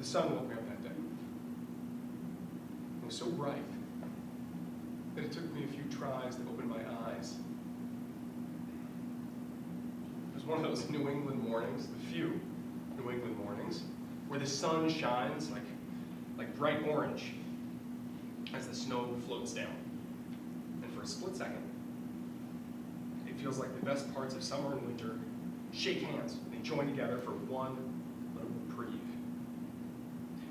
sun woke me up that day. It was so bright that it took me a few tries to open my eyes. It was one of those New England mornings, the few New England mornings, where the sun shines like bright orange as the snow floats down. And for a split second, it feels like the best parts of summer and winter shake hands. They join together for one little reprieve.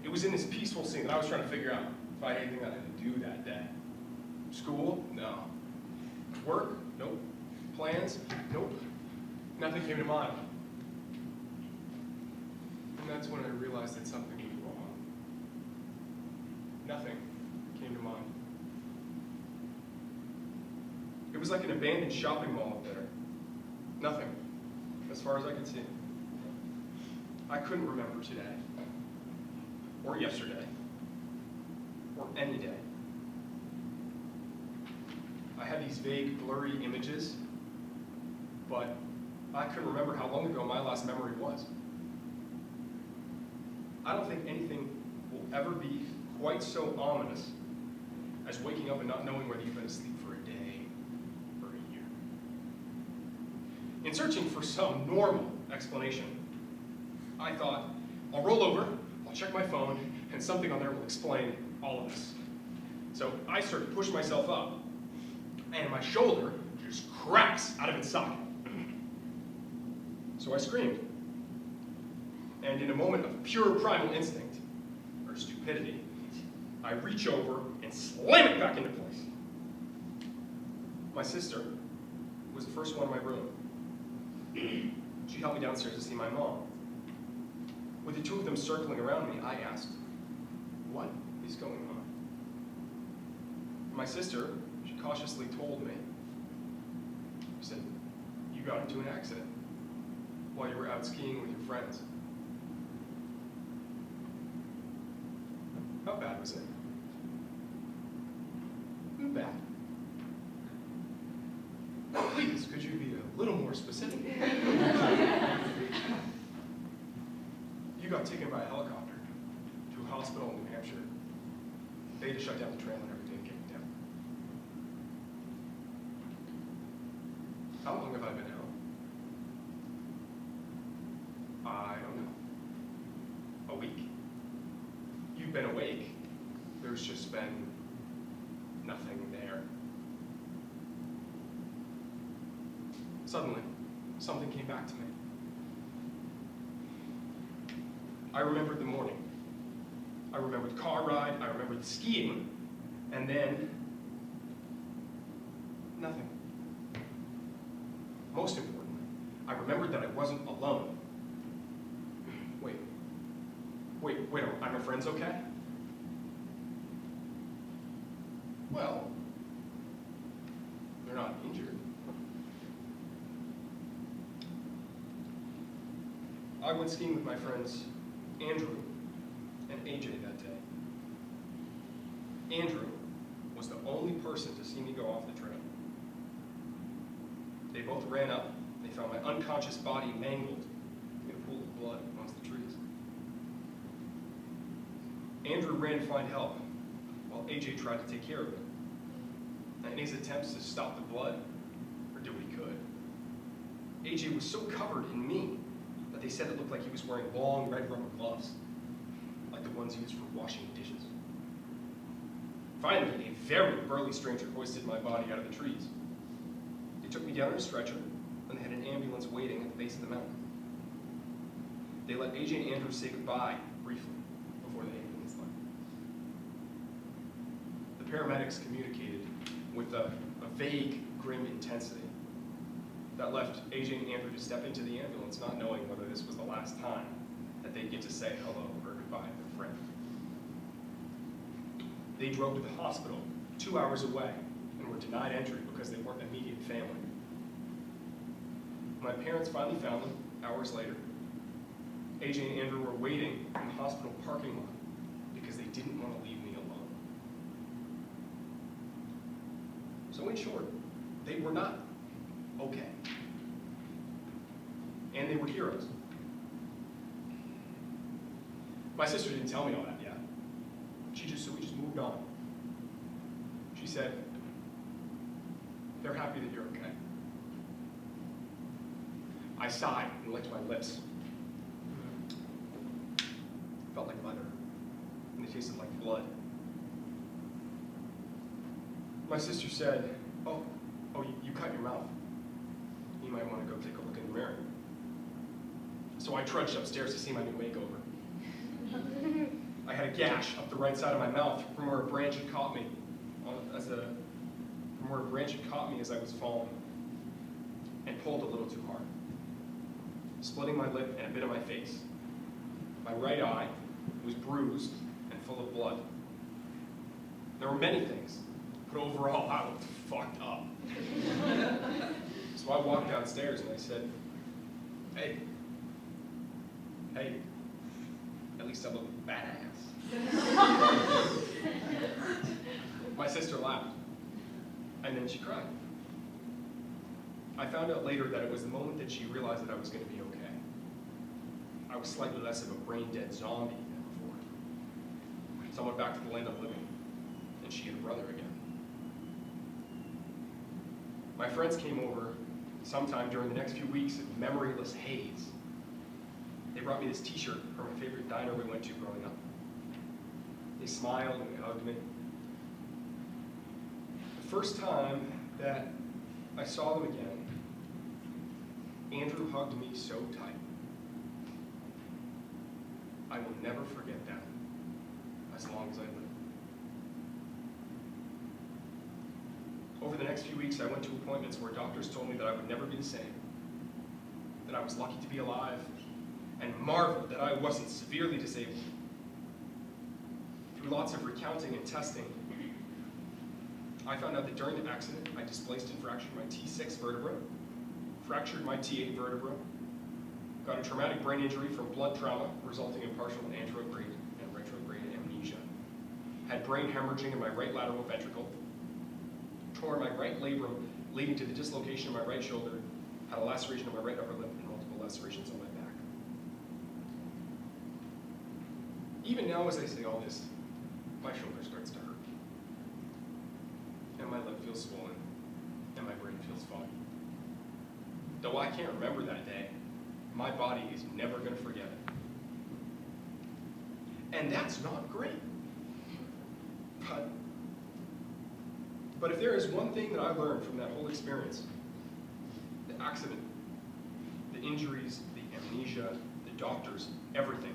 It was in this peaceful scene that I was trying to figure out if I had anything that I had to do that day. School? No. Work? Nope. Plans? Nope. Nothing came to mind. And that's when I realized that something was wrong. Nothing came to mind. It was like an abandoned shopping mall up there. Nothing, as far as I could see. I couldn't remember today, or yesterday, or any day. I had these vague, blurry images, but I couldn't remember how long ago my last memory was. I don't think anything will ever be quite so ominous as waking up and not knowing whether you've been asleep for a day or a year. In searching for some normal explanation, I thought, I'll roll over, I'll check my phone, and something on there will explain all of this. So I started to push myself up, and my shoulder just cracks out of its socket. So I screamed. And in a moment of pure primal instinct, or stupidity, I reach over and slam it back into place. My sister was the first one in my room. She helped me downstairs to see my mom. With the two of them circling around me, I asked, what is going on? My sister, she cautiously told me, she said, you got into an accident while you were out skiing with your friends. How bad was it? Not bad. Please, could you be a little more specific? You got taken by a helicopter to a hospital in New Hampshire. They had to shut down the trail and everything and get you down. How long have I been out? I don't know. A week? You've been awake. There's just been nothing there. Suddenly, something came back to me. I remembered the morning. I remembered the car ride, I remembered the skiing, and then nothing. Most importantly, I remembered that I wasn't alone. Wait, are my friends okay? Well, they're not injured. I went skiing with my friends Andrew and AJ that day. Andrew was the only person to see me go off the trail. They both ran up. They found my unconscious body mangled in a pool of blood amongst the trees. Andrew ran to find help, while AJ tried to take care of it. And in his attempts to stop the blood, or do what he could, AJ was so covered in me that they said it looked like he was wearing long red rubber gloves, like the ones used for washing dishes. Finally, a very burly stranger hoisted my body out of the trees. They took me down in a stretcher, and they had an ambulance waiting at the base of the mountain. They let AJ and Andrew say goodbye briefly before the ambulance left. The paramedics communicated with a vague, grim intensity that left AJ and Andrew to step into the ambulance not knowing whether this was the last time that they'd get to say hello or goodbye to their friend. They drove to the hospital 2 hours away and were denied entry because they weren't immediate family. My parents finally found them hours later. AJ and Andrew were waiting in the hospital parking lot because they didn't want to leave me alone. So in short, they were not okay. And they were heroes. My sister didn't tell me all that yet. So we just moved on. She said, they're happy that you're okay. I sighed and licked my lips. Felt like leather, and it tasted like blood. My sister said, oh, you cut your mouth. You might want to go take a look in the mirror. So I trudged upstairs to see my new makeover. I had a gash up the right side of my mouth from where a branch had caught me as I was falling, and pulled a little too hard, splitting my lip and a bit of my face. My right eye was bruised and full of blood. There were many things, but overall I looked fucked up. So I walked downstairs and I said, hey, at least I look badass. My sister laughed, and then she cried. I found out later that it was the moment that she realized that I was going to be okay. I was slightly less of a brain-dead zombie than before. So I went back to the land of living, and she had a brother again. My friends came over sometime during the next few weeks of memoryless haze. They brought me this t-shirt from my favorite diner we went to growing up. They smiled and they hugged me. The first time that I saw them again, Andrew hugged me so tight. I will never forget that as long as I live. Over the next few weeks, I went to appointments where doctors told me that I would never be the same, that I was lucky to be alive, and marveled that I wasn't severely disabled. Through lots of recounting and testing, I found out that during the accident, I displaced and fractured my T6 vertebra, fractured my T8 vertebra, got a traumatic brain injury from blood trauma resulting in partial anterograde and retrograde amnesia, had brain hemorrhaging in my right lateral ventricle, tore my right labrum leading to the dislocation of my right shoulder, had a laceration of my right upper lip, and multiple lacerations on my back. Even now, as I say all this, my shoulder starts to hurt. And my lip feels swollen, and my brain feels foggy. Though I can't remember that day, my body is never going to forget it. And that's not great. But if there is one thing that I learned from that whole experience, the accident, the injuries, the amnesia, the doctors, everything,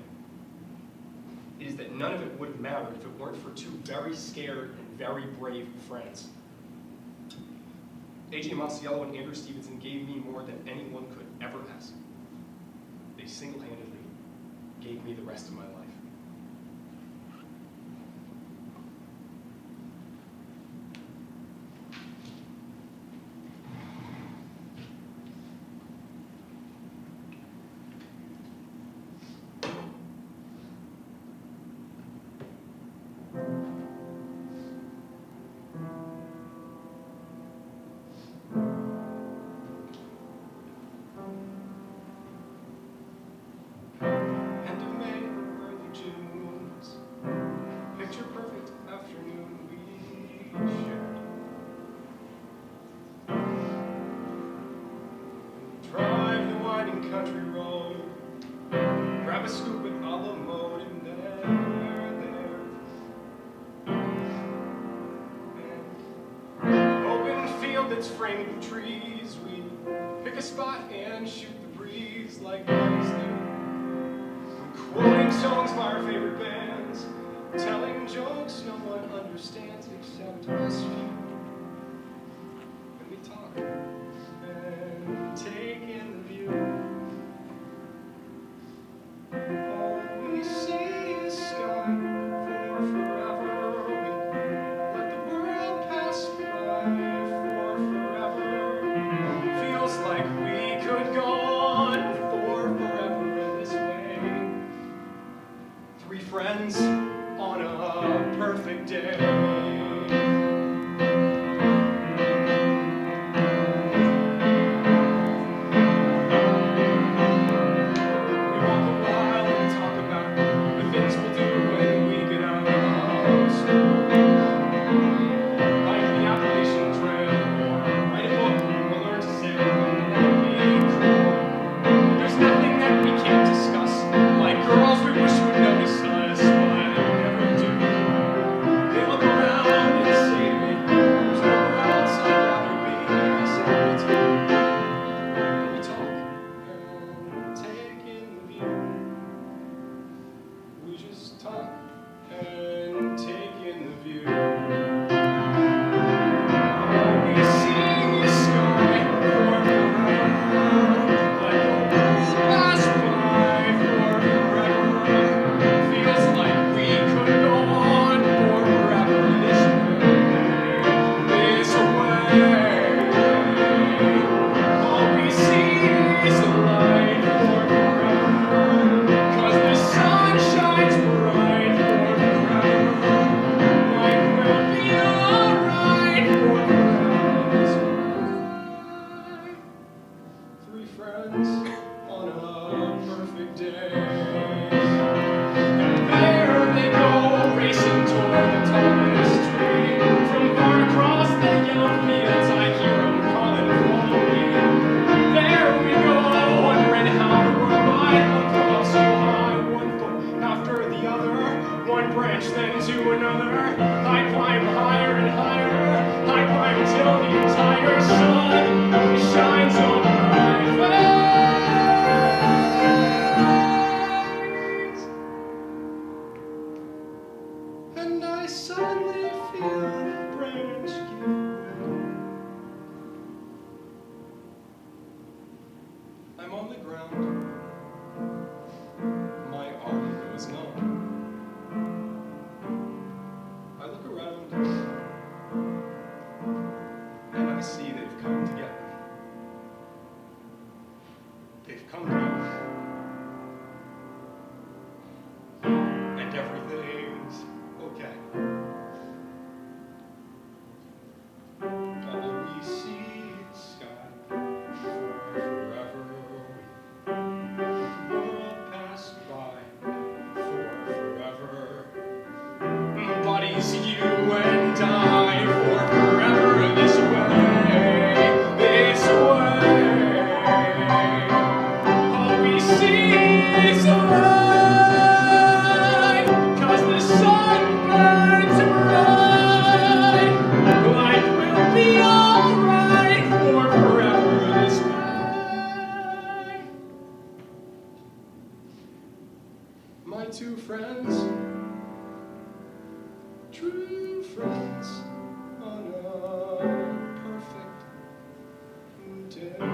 is that none of it would have mattered if it weren't for two very scared and very brave friends. AJ Masiello and Andrew Stevenson gave me more than anyone could ever ask. They single-handedly gave me the rest of my life. Country road, grab a scoop at a mode, and there, and open field that's framed with trees, we pick a spot and shoot the breeze like buddies do. Quoting songs by our favorite bands, telling jokes no one understands except us few. When we talk and take in the view. Friends on a perfect day. We walk a while and talk about the things my two friends, true friends on a perfect day.